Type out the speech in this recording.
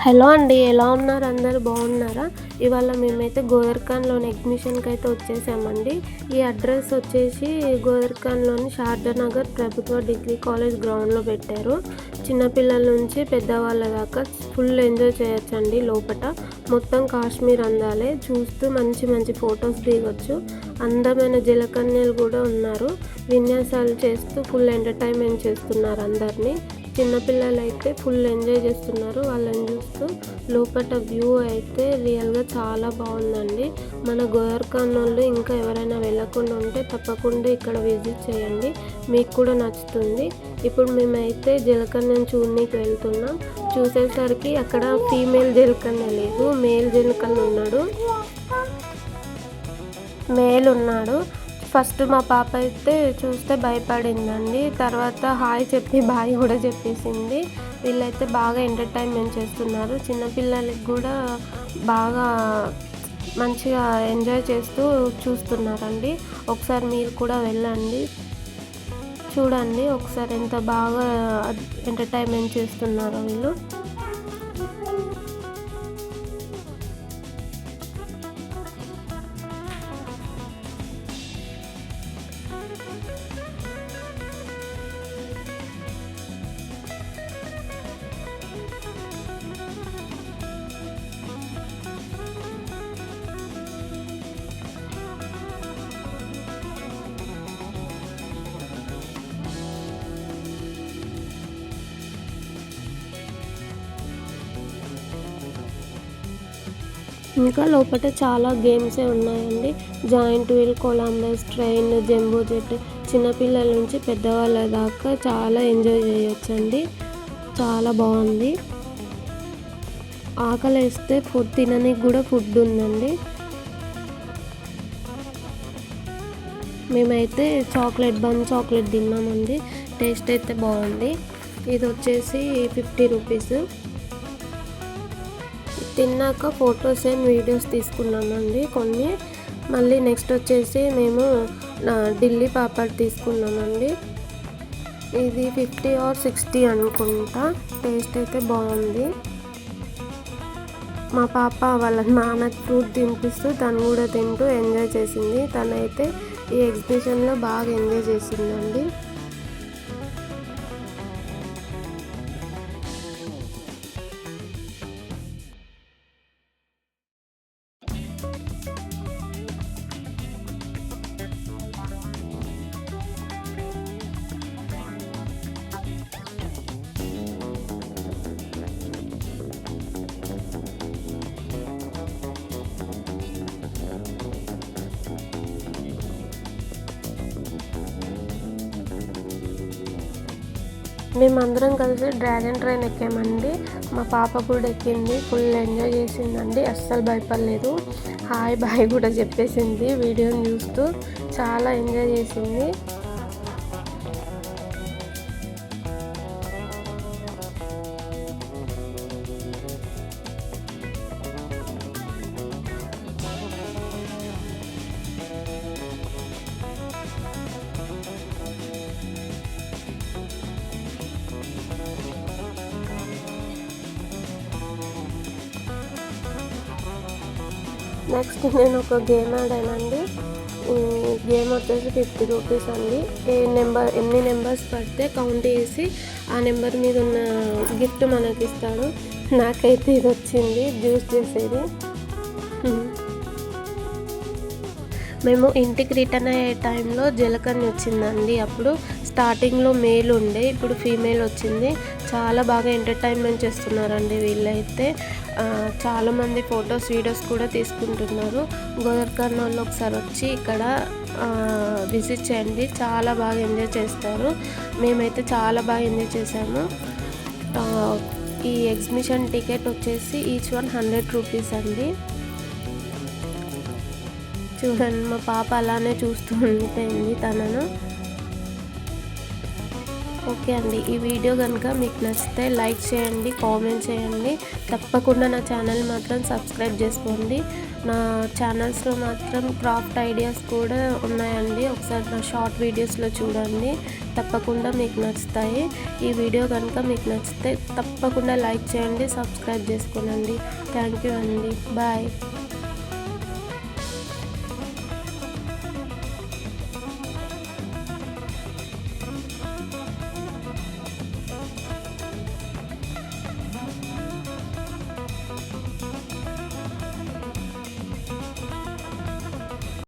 Hello అండి, ఎలా ఉన్నారు? అందరూ బాగున్నారా? ఇవాళ మేమైతే గోదర్ఖాన్లోని ఎగ్జిబిషన్కి అయితే వచ్చేసామండి. ఈ అడ్రస్ వచ్చేసి గోదర్ఖాన్లోని శారదానగర్ ప్రభుత్వ డిగ్రీ కాలేజ్ గ్రౌండ్లో పెట్టారు. చిన్నపిల్లల నుంచి పెద్దవాళ్ళ దాకా ఫుల్ ఎంజాయ్ చేయొచ్చండి. లోపల మొత్తం కాశ్మీర్ అందాలే చూస్తూ మంచి మంచి ఫొటోస్ దిగొచ్చు. అందమైన జలకన్యలు కూడా ఉన్నారు. విన్యాసాలు చేస్తూ ఫుల్ ఎంటర్టైన్మెంట్ చేస్తున్నారు అందరినీ. చిన్నపిల్లలు అయితే ఫుల్ ఎంజాయ్ చేస్తున్నారు వాళ్ళని చూస్తూ. లోపల వ్యూ అయితే రియల్గా చాలా బాగుందండి. మన గోదర్ఖాన్ వాళ్ళు ఇంకా ఎవరైనా వెళ్ళకుండా ఉంటే తప్పకుండా ఇక్కడ విజిట్ చేయండి, మీకు కూడా నచ్చుతుంది. ఇప్పుడు మేమైతే జలకన్యను చూడడానికి వెళ్తున్నాం. చూసేసరికి అక్కడ ఫీమేల్ జలకన్య లేదు, మేల్ జలకన్య ఉన్నాడు. మేల్ ఉన్నాడు. ఫస్ట్ మా పాప అయితే చూస్తే భయపడిందండి. తర్వాత హాయ్ చెప్పి బాయ్ కూడా చెప్పేసింది. వీళ్ళైతే బాగా ఎంటర్టైన్మెంట్ చేస్తున్నారు. చిన్నపిల్లలకి కూడా బాగా మంచిగా ఎంజాయ్ చేస్తూ చూస్తున్నారండి. ఒకసారి మీరు కూడా వెళ్ళండి, చూడండి ఒకసారి ఎంత బాగా ఎంటర్టైన్మెంట్ చేస్తున్నారో వీళ్ళు. ఇంకా లోపల చాలా గేమ్సే ఉన్నాయండి. Giant wheel, Columbus, train, jumbo jet, చిన్నపిల్లల నుంచి పెద్దవాళ్ళ దాకా చాలా ఎంజాయ్ చేయొచ్చండి. చాలా బాగుంది. ఆకలి వేస్తే ఫుడ్ తినడానికి కూడా ఫుడ్ ఉందండి. మేమైతే చాక్లెట్ తిన్నామండి. టేస్ట్ అయితే బాగుంది. ఇది వచ్చేసి 50 రూపీస్. తిన్నాక ఫొటోస్ అండ్ వీడియోస్ తీసుకున్నామండి కొన్ని. మళ్ళీ నెక్స్ట్ వచ్చేసి మేము ఢిల్లీ పాపడ్ తీసుకున్నామండి. ఇది 50 or 60 అనుకుంటా. టేస్ట్ అయితే బాగుంది. మా పాప వాళ్ళ నాన్నకి ఫ్రూట్ తినిపిస్తూ తను కూడా తింటూ ఎంజాయ్ చేసింది. తనైతే ఈ ఎగ్జిబిషన్లో బాగా ఎంజాయ్ చేసిందండి. మేమందరం కలిసి డ్రాగన్ ట్రైన్ ఎక్కామండి. మా పాప కూడా ఎక్కింది, ఫుల్ ఎంజాయ్ చేసిందండి. అస్సలు భయపడలేదు. హాయ్ బాయ్ కూడా చెప్పేసింది వీడియోని చూస్తూ. చాలా ఎంజాయ్ చేసింది. నెక్స్ట్ నేను ఒక గేమ్ ఆడానండి. ఈ గేమ్ వచ్చేసి 50 రూపీస్ అండి. ఎన్ని నెంబర్స్ పడితే కౌంట్ చేసి ఆ నెంబర్ మీద ఉన్న గిఫ్ట్ మనకి ఇస్తాడు. నాకైతే ఇది వచ్చింది, జ్యూస్ చేసేది. మేము ఇంటికి రిటర్న్ అయ్యే టైంలో జలకన్య వచ్చిందండి. అప్పుడు స్టార్టింగ్లో మేల్ ఉండే, ఇప్పుడు ఫీమేల్ వచ్చింది. చాలా బాగా ఎంటర్టైన్మెంట్ చేస్తున్నారండి వీళ్ళైతే. చాలామంది ఫొటోస్ వీడియోస్ కూడా తీసుకుంటున్నారు. గోదర్ఖాన్ వాళ్ళు ఒకసారి వచ్చి ఇక్కడ విజిట్ చేయండి, చాలా బాగా ఎంజాయ్ చేస్తారు. మేమైతే చాలా బాగా ఎంజాయ్ చేసాము. ఈ ఎగ్జిబిషన్ టికెట్ వచ్చేసి ఈచ్ వన్ 100 రూపీస్ అండి. చూడండి మా పాప అలానే చూస్తూ ఉంటుంది తనను. ఓకే అండి. ఈ వీడియో కనుక మీకు నచ్చితే లైక్ చేయండి, కామెంట్ చేయండి. తప్పకుండా నా ఛానల్ మాత్రం సబ్స్క్రైబ్ చేసుకోండి. నా ఛానల్స్లో మాత్రం క్రాఫ్ట్ ఐడియాస్ కూడా ఉన్నాయండి. ఒకసారి నా షార్ట్ వీడియోస్లో చూడండి, తప్పకుండా మీకు నచ్చుతాయి. ఈ వీడియో కనుక మీకు నచ్చితే తప్పకుండా లైక్ చేయండి, సబ్స్క్రైబ్ చేసుకోనండి. థ్యాంక్ యూ అండి. బాయ్.